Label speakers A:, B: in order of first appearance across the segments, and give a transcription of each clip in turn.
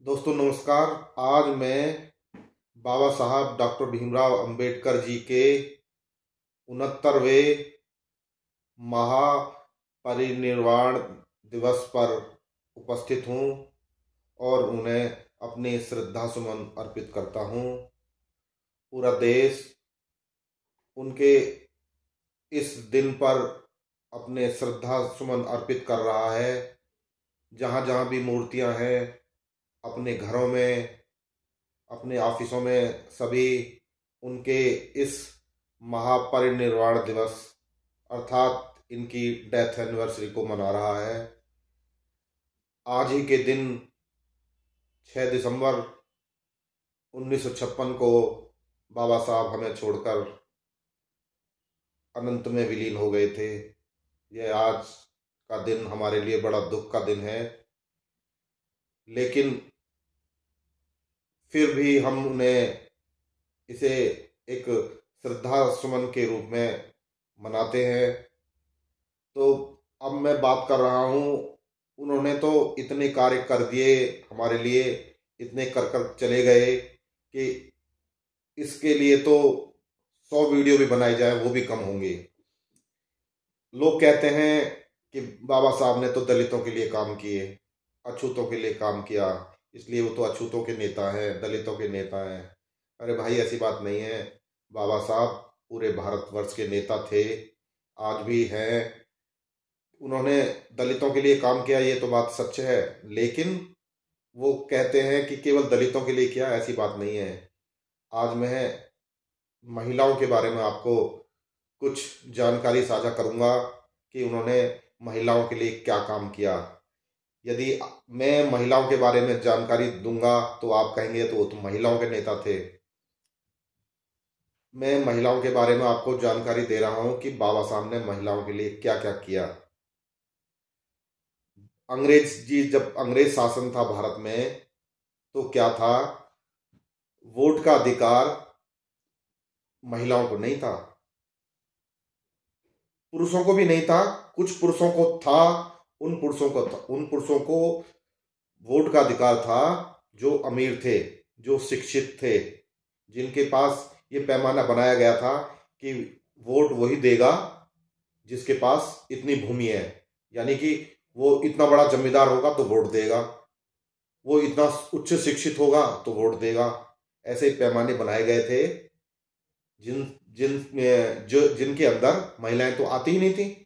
A: दोस्तों नमस्कार। आज मैं बाबा साहब डॉक्टर भीमराव अंबेडकर जी के 69वें महापरिनिर्वाण दिवस पर उपस्थित हूँ और उन्हें अपनी श्रद्धा सुमन अर्पित करता हूँ। पूरा देश उनके इस दिन पर अपने श्रद्धा सुमन अर्पित कर रहा है। जहाँ जहाँ भी मूर्तियाँ हैं, अपने घरों में, अपने ऑफिसों में, सभी उनके इस महापरिनिर्वाण दिवस अर्थात इनकी डेथ एनिवर्सरी को मना रहा है। आज ही के दिन 6 दिसंबर 1956 को बाबा साहब हमें छोड़कर अनंत में विलीन हो गए थे। यह आज का दिन हमारे लिए बड़ा दुख का दिन है, लेकिन फिर भी हम उन्हें इसे एक श्रद्धा सुमन के रूप में मनाते हैं। तो अब मैं बात कर रहा हूँ, उन्होंने तो इतने कार्य कर दिए हमारे लिए, इतने कर चले गए कि इसके लिए तो 100 वीडियो भी बनाई जाए वो भी कम होंगे। लोग कहते हैं कि बाबा साहब ने तो दलितों के लिए काम किए, अछूतों के लिए काम किया, इसलिए वो तो अछूतों के नेता हैं, दलितों के नेता हैं। अरे भाई, ऐसी बात नहीं है। बाबा साहब पूरे भारतवर्ष के नेता थे, आज भी हैं। उन्होंने दलितों के लिए काम किया, ये तो बात सच है, लेकिन वो कहते हैं कि केवल दलितों के लिए किया, ऐसी बात नहीं है। आज मैं महिलाओं के बारे में आपको कुछ जानकारी साझा करूंगा कि उन्होंने महिलाओं के लिए क्या काम किया। यदि मैं महिलाओं के बारे में जानकारी दूंगा तो आप कहेंगे तो वो तो महिलाओं के नेता थे। मैं महिलाओं के बारे में आपको जानकारी दे रहा हूं कि बाबा साहब ने महिलाओं के लिए क्या क्या किया। जब अंग्रेज शासन था भारत में, तो क्या था, वोट का अधिकार महिलाओं को नहीं था, पुरुषों को भी नहीं था। कुछ पुरुषों को था, उन पुरुषों को वोट का अधिकार था जो अमीर थे, जो शिक्षित थे, जिनके पास ये पैमाना बनाया गया था कि वोट वही देगा जिसके पास इतनी भूमि है, यानी कि वो इतना बड़ा जमींदार होगा तो वोट देगा, वो इतना उच्च शिक्षित होगा तो वोट देगा। ऐसे पैमाने बनाए गए थे जिन जिन जिनके अंदर महिलाएं तो आती ही नहीं थी,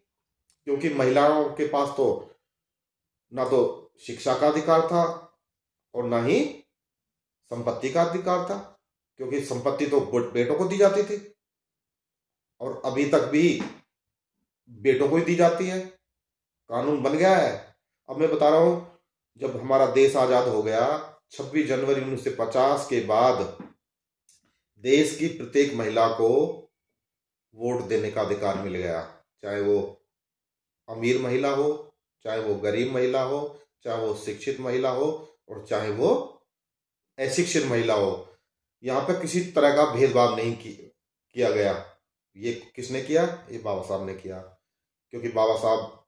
A: क्योंकि महिलाओं के पास तो ना तो शिक्षा का अधिकार था और ना ही संपत्ति का अधिकार था, क्योंकि संपत्ति तो बेटों को दी जाती थी और अभी तक भी बेटों को ही दी जाती है। कानून बन गया है। अब मैं बता रहा हूं, जब हमारा देश आजाद हो गया 26 जनवरी 1950 के बाद देश की प्रत्येक महिला को वोट देने का अधिकार मिल गया, चाहे वो अमीर महिला हो, चाहे वो गरीब महिला हो, चाहे वो शिक्षित महिला हो और चाहे वो अशिक्षित महिला हो। यहाँ पर किसी तरह का भेदभाव नहीं किया गया। ये किसने किया? ये बाबा साहब ने किया, क्योंकि बाबा साहब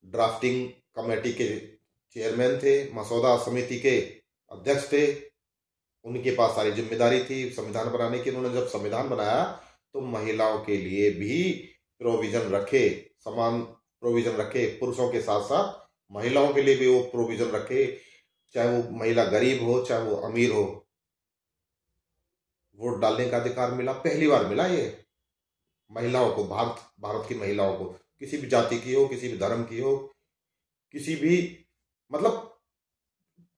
A: ड्राफ्टिंग कमेटी के चेयरमैन थे, मसौदा समिति के अध्यक्ष थे, उनके पास सारी जिम्मेदारी थी संविधान बनाने की। उन्होंने जब संविधान बनाया तो महिलाओं के लिए भी प्रोविजन रखे, समान प्रोविजन रखे, पुरुषों के साथ साथ महिलाओं के लिए भी वो प्रोविजन रखे, चाहे वो महिला गरीब हो चाहे वो अमीर हो, वोट डालने का अधिकार मिला। पहली बार मिला ये महिलाओं को, भारत की महिलाओं को, किसी भी जाति की हो, किसी भी धर्म की हो, किसी भी, मतलब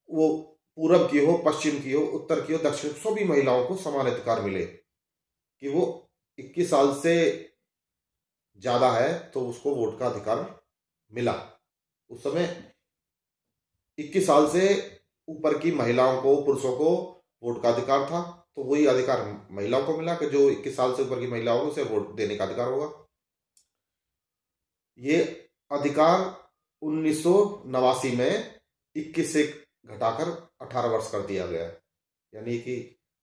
A: वो पूरब की हो, पश्चिम की हो, उत्तर की हो, दक्षिण, सभी महिलाओं को समान अधिकार मिले कि वो 21 साल से ज्यादा है तो उसको वोट का अधिकार मिला। उस समय 21 साल से ऊपर की महिलाओं को, पुरुषों को वोट का अधिकार था, तो वही अधिकार महिलाओं को मिला कि जो 21 साल से ऊपर की महिला होगी उसे वोट देने का अधिकार होगा। ये अधिकार 1989 में 21 से घटाकर 18 वर्ष कर दिया गया, यानी कि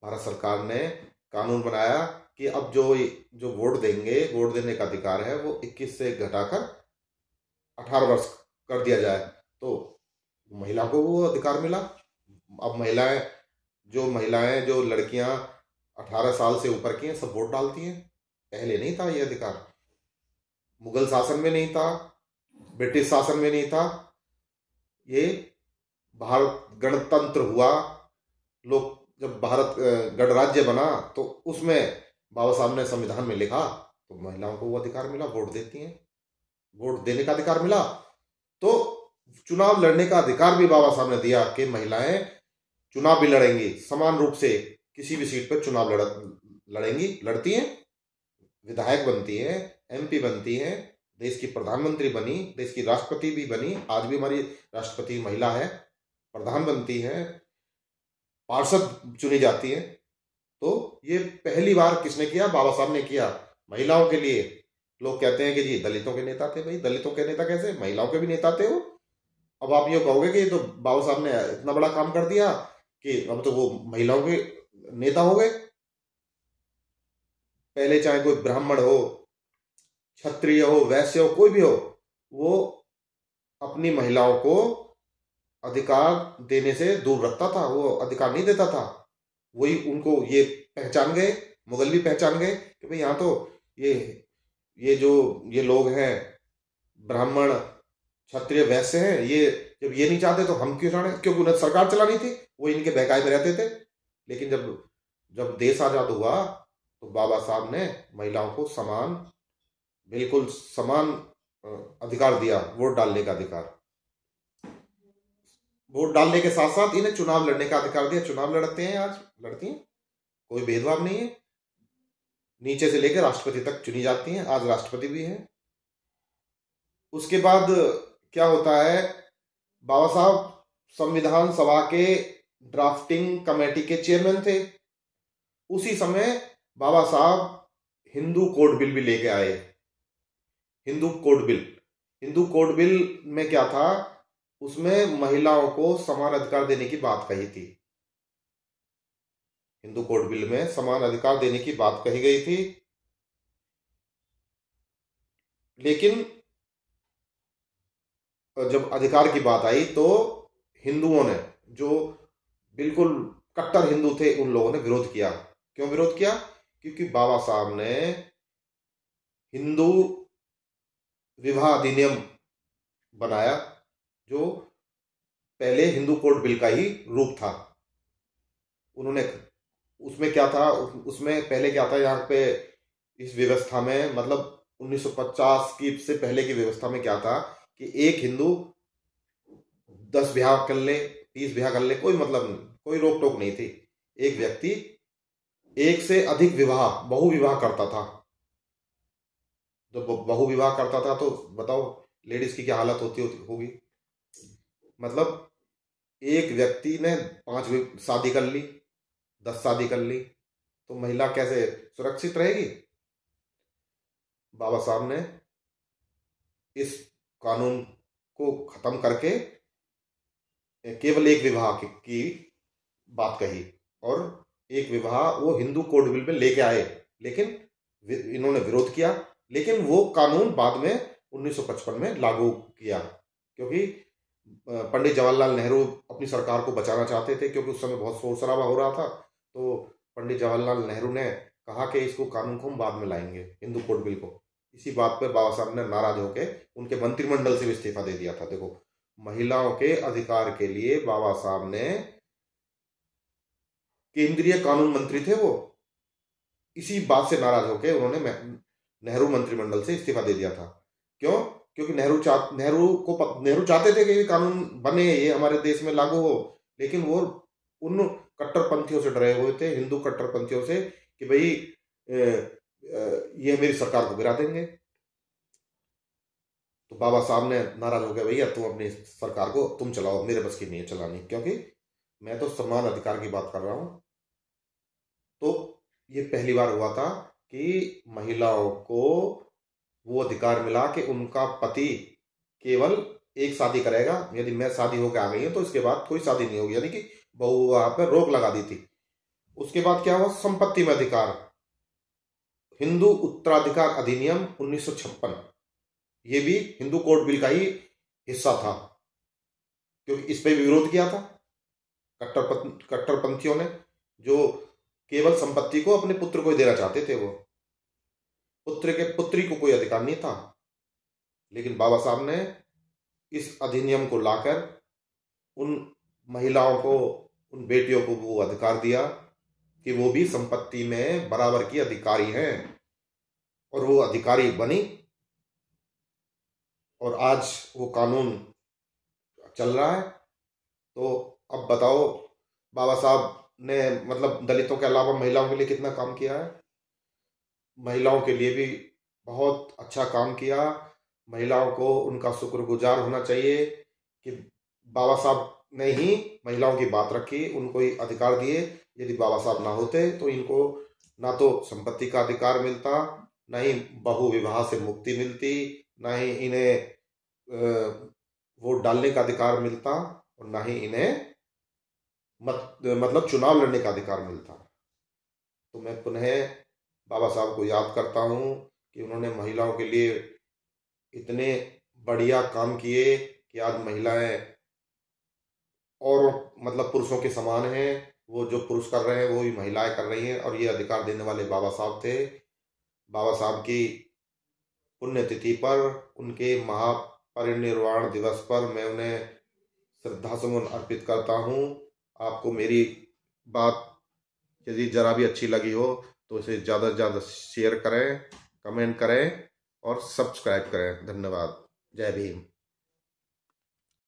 A: भारत सरकार ने कानून बनाया कि अब जो वोट देंगे, वोट देने का अधिकार है वो 21 से घटाकर 18 वर्ष कर दिया जाए, तो महिला को वो अधिकार मिला। अब महिलाएं जो लड़कियां 18 साल से ऊपर की हैं सब वोट डालती हैं। पहले नहीं था ये अधिकार, मुगल शासन में नहीं था, ब्रिटिश शासन में नहीं था। ये भारत गणतंत्र हुआ, लोग जब भारत गणराज्य बना तो उसमें बाबा साहब ने संविधान में लिखा तो महिलाओं को वो अधिकार मिला, वोट देती हैं, वोट देने का अधिकार मिला। तो चुनाव लड़ने का अधिकार भी बाबा साहब ने दिया कि महिलाएं चुनाव भी लड़ेंगी, समान रूप से किसी भी सीट पर चुनाव लड़ेंगी, लड़ती हैं, विधायक बनती हैं, MP बनती हैं, देश की प्रधानमंत्री बनी, देश की राष्ट्रपति भी बनी, आज भी हमारी राष्ट्रपति महिला है, प्रधान बनती है, पार्षद चुनी जाती है। तो ये पहली बार किसने किया? बाबा साहब ने किया, महिलाओं के लिए। लोग कहते हैं कि जी दलितों के नेता थे। भाई दलितों के नेता कैसे? महिलाओं के भी नेता थे वो। अब आप ये कहोगे कि ये तो बाबा साहब ने इतना बड़ा काम कर दिया कि अब तो वो महिलाओं के नेता हो गए। पहले चाहे कोई ब्राह्मण हो, क्षत्रिय हो, वैश्य हो, कोई भी हो, वो अपनी महिलाओं को अधिकार देने से दूर रखता था, वो अधिकार नहीं देता था। वही उनको ये पहचान गए, मुगल भी पहचान गए कि भाई यहाँ तो ये लोग हैं, ब्राह्मण, क्षत्रिय, वैश्य हैं, ये जब ये नहीं चाहते तो हम क्यों चाहे? क्योंकि उन्हें सरकार चलानी थी, वो इनके बहकाए में रहते थे। लेकिन जब देश आजाद हुआ तो बाबा साहब ने महिलाओं को बिल्कुल समान अधिकार दिया, वोट डालने का अधिकार। वोट डालने के साथ साथ इन्हें चुनाव लड़ने का अधिकार दिया। चुनाव लड़ते हैं, आज लड़ती हैं, कोई भेदभाव नहीं है, नीचे से लेकर राष्ट्रपति तक चुनी जाती हैं, आज राष्ट्रपति भी हैं। उसके बाद क्या होता है, बाबा साहब संविधान सभा के ड्राफ्टिंग कमेटी के चेयरमैन थे। उसी समय बाबा साहब हिंदू कोड बिल भी लेके आए। हिंदू कोड बिल में क्या था, उसमें महिलाओं को समान अधिकार देने की बात कही थी। हिंदू कोड बिल में समान अधिकार देने की बात कही गई थी। लेकिन जब अधिकार की बात आई तो हिंदुओं ने, जो बिल्कुल कट्टर हिंदू थे, उन लोगों ने विरोध किया। क्यों विरोध किया? क्योंकि बाबा साहब ने हिंदू विवाह अधिनियम बनाया, जो पहले हिंदू कोड बिल का ही रूप था। उन्होंने उसमें क्या था, उसमें पहले क्या था, यहाँ पे इस व्यवस्था में, मतलब 1950 की से पहले की व्यवस्था में क्या था कि एक हिंदू 10 ब्याह कर ले, 30 ब्याह कर ले, कोई मतलब नहीं, कोई रोक टोक नहीं थी। एक व्यक्ति एक से अधिक विवाह, बहु विवाह करता था। जब बहु विवाह करता था तो बताओ लेडीज की क्या हालत होगी। मतलब एक व्यक्ति ने 5 शादी कर ली, 10 शादी कर ली, तो महिला कैसे सुरक्षित रहेगी? बाबा साहब ने इस कानून को खत्म करके केवल एक विवाह की बात कही, और एक विवाह वो हिंदू कोड बिल में लेके आए। लेकिन इन्होंने विरोध किया, लेकिन वो कानून बाद में 1955 में लागू किया, क्योंकि पंडित जवाहरलाल नेहरू अपनी सरकार को बचाना चाहते थे, क्योंकि उस समय बहुत शोर शराबा हो रहा था। तो पंडित जवाहरलाल नेहरू ने कहा कि इसको कानून को हम बाद में लाएंगे, हिंदू कोड बिल को। इसी बात पर बाबा साहब ने नाराज होकर उनके मंत्रिमंडल से भी इस्तीफा दे दिया था। देखो, महिलाओं के अधिकार के लिए बाबा साहब ने, केंद्रीय कानून मंत्री थे वो, इसी बात से नाराज होकर उन्होंने नेहरू मंत्रिमंडल से इस्तीफा दे दिया था। क्यों? क्योंकि नेहरू चाहते थे कि ये कानून बने, ये हमारे देश में लागू हो, लेकिन वो उन कट्टरपंथियों से डरे हुए थे, हिंदू कट्टरपंथियों से, कि भाई ये मेरी सरकार को गिरा देंगे। तो बाबा साहब ने नाराज हो गया, भैया तुम अपनी सरकार को तुम चलाओ, मेरे बस की नहीं है चलानी, क्योंकि मैं तो समान अधिकार की बात कर रहा हूं। तो ये पहली बार हुआ था कि महिलाओं को वो अधिकार मिला कि उनका पति केवल एक शादी करेगा। यदि मैं शादी होकर आ गई हूं तो इसके बाद कोई शादी नहीं होगी, यानी कि बहुविवाह पर रोक लगा दी थी। उसके बाद क्या हुआ? संपत्ति में अधिकार, हिंदू उत्तराधिकार अधिनियम 1956, ये भी हिंदू कोड बिल का ही हिस्सा था, क्योंकि इस पे भी विरोध किया था। कट्टरपंथियों ने, जो केवल संपत्ति को अपने पुत्र को ही देना चाहते थे। वो पुत्री को कोई अधिकार नहीं था, लेकिन बाबा साहब ने इस अधिनियम को लाकर उन महिलाओं को, उन बेटियों को वो अधिकार दिया कि वो भी संपत्ति में बराबर की अधिकारी हैं, और वो अधिकारी बनी, और आज वो कानून चल रहा है। तो अब बताओ, बाबा साहब ने मतलब दलितों के अलावा महिलाओं के लिए कितना काम किया है। महिलाओं के लिए भी बहुत अच्छा काम किया। महिलाओं को उनका शुक्रगुजार होना चाहिए कि बाबा साहब ने ही महिलाओं की बात रखी, उनको ही अधिकार दिए। यदि बाबा साहब ना होते तो इनको ना तो संपत्ति का अधिकार मिलता, ना ही बहु विवाह से मुक्ति मिलती, ना ही इन्हें वोट डालने का अधिकार मिलता, और ना ही इन्हें मतलब चुनाव लड़ने का अधिकार मिलता। तो मैं पुनः बाबा साहब को याद करता हूँ कि उन्होंने महिलाओं के लिए इतने बढ़िया काम किए कि आज महिलाएं और मतलब पुरुषों के समान हैं। वो जो पुरुष कर रहे हैं वो भी महिलाएं कर रही हैं, और ये अधिकार देने वाले बाबा साहब थे। बाबा साहब की पुण्यतिथि पर, उनके महापरिनिर्वाण दिवस पर मैं उन्हें श्रद्धासुमन अर्पित करता हूँ। आपको मेरी बात यदि जरा भी अच्छी लगी हो तो इसे ज़्यादा से ज़्यादा शेयर करें, कमेंट करें और सब्सक्राइब करें। धन्यवाद। जय भीम।